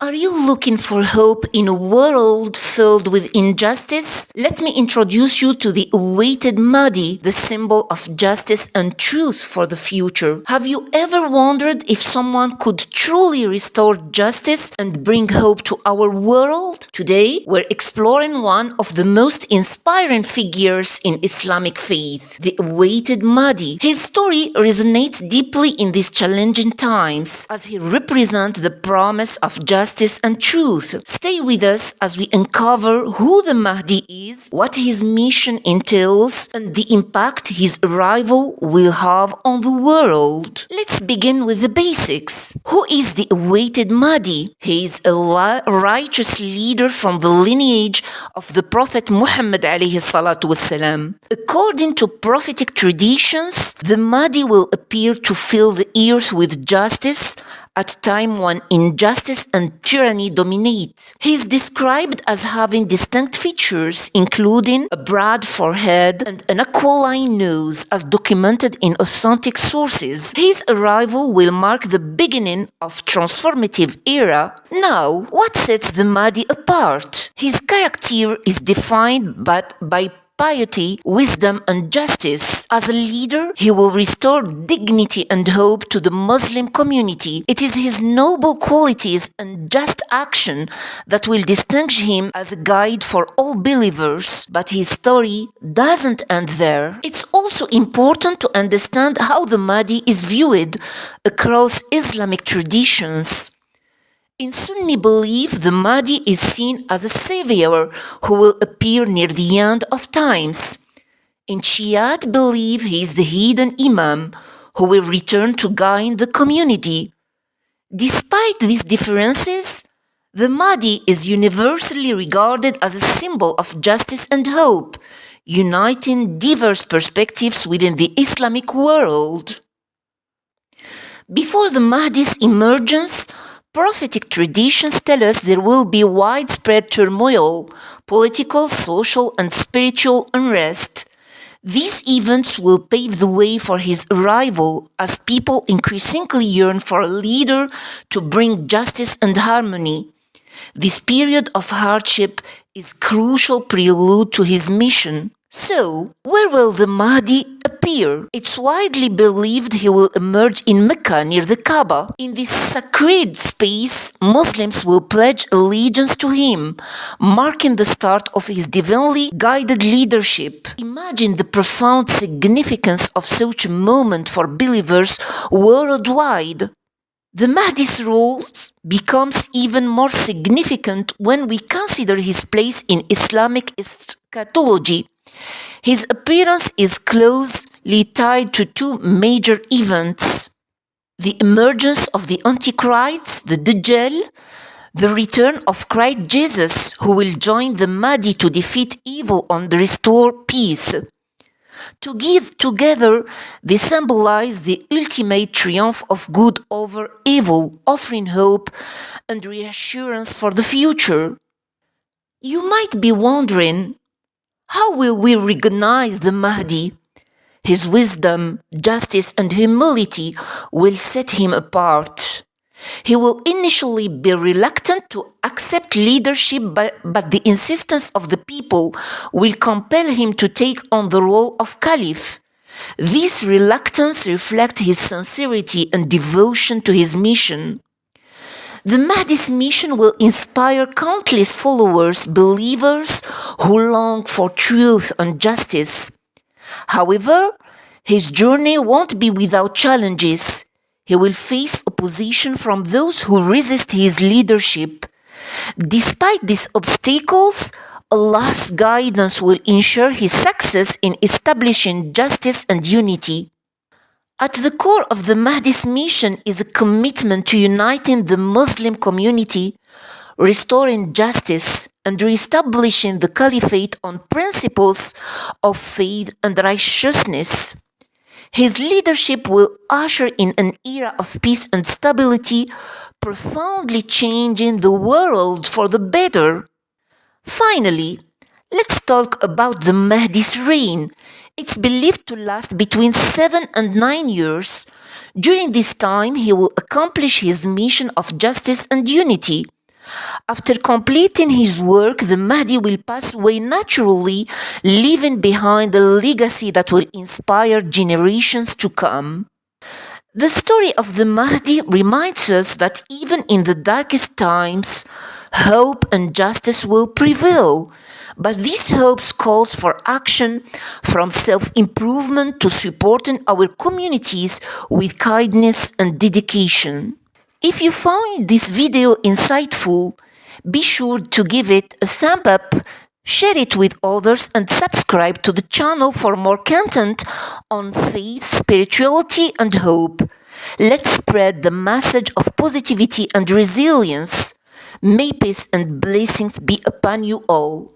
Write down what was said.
Are you looking for hope in a world filled with injustice? Let me introduce you to the awaited Mahdi, the symbol of justice and truth for the future. Have you ever wondered if someone could truly restore justice and bring hope to our world? Today, we're exploring one of the most inspiring figures in Islamic faith, the awaited Mahdi. His story resonates deeply in these challenging times as he represents the promise of justice and truth. Stay with us as we uncover who the Mahdi is, what his mission entails, and the impact his arrival will have on the world. Let's begin with the basics. Who is the awaited Mahdi? He is a righteous leader from the lineage of the Prophet Muhammad alayhi salatu wasalam. According to prophetic traditions, the Mahdi will appear to fill the earth with justice at a time when injustice and tyranny dominate. He is described as having distinct features, including a broad forehead and an aquiline nose, as documented in authentic sources. His arrival will mark the beginning of transformative era. Now, what sets the Mahdi apart? His character is defined by piety, wisdom, and justice. As a leader, he will restore dignity and hope to the Muslim community. It is his noble qualities and just action that will distinguish him as a guide for all believers. But his story doesn't end there. It's also important to understand how the Mahdi is viewed across Islamic traditions. In Sunni belief, the Mahdi is seen as a savior who will appear near the end of times. In Shiite belief, he is the hidden Imam who will return to guide the community. Despite these differences, the Mahdi is universally regarded as a symbol of justice and hope, uniting diverse perspectives within the Islamic world. Before the Mahdi's emergence, prophetic traditions tell us there will be widespread turmoil, political, social, and spiritual unrest. These events will pave the way for his arrival as people increasingly yearn for a leader to bring justice and harmony. This period of hardship is a crucial prelude to his mission. So, where will the Mahdi appear? It's widely believed he will emerge in Mecca near the Kaaba. In this sacred space, Muslims will pledge allegiance to him, marking the start of his divinely guided leadership. Imagine the profound significance of such a moment for believers worldwide. The Mahdi's role becomes even more significant when we consider his place in Islamic eschatology. His appearance is closely tied to two major events: the emergence of the Antichrist, the Dajjal, the return of Christ Jesus, who will join the Mahdi to defeat evil and restore peace. Together, they symbolize the ultimate triumph of good over evil, offering hope and reassurance for the future. You might be wondering, how will we recognize the Mahdi? His wisdom, justice, and humility will set him apart. He will initially be reluctant to accept leadership, but the insistence of the people will compel him to take on the role of caliph. This reluctance reflects his sincerity and devotion to his mission. The Mahdi's mission will inspire countless followers, believers who long for truth and justice. However, his journey won't be without challenges. He will face opposition from those who resist his leadership. Despite these obstacles, Allah's guidance will ensure his success in establishing justice and unity. At the core of the Mahdi's mission is a commitment to uniting the Muslim community, restoring justice, and reestablishing the caliphate on principles of faith and righteousness. His leadership will usher in an era of peace and stability, profoundly changing the world for the better. Finally, let's talk about the Mahdi's reign. It's believed to last between 7 and 9 years. During this time, he will accomplish his mission of justice and unity. After completing his work, the Mahdi will pass away naturally, leaving behind a legacy that will inspire generations to come. The story of the Mahdi reminds us that even in the darkest times, hope and justice will prevail. But this hope calls for action, from self-improvement to supporting our communities with kindness and dedication. If you found this video insightful, be sure to give it a thumb up, share it with others, and subscribe to the channel for more content on faith, spirituality, and hope. Let's spread the message of positivity and resilience. May peace and blessings be upon you all.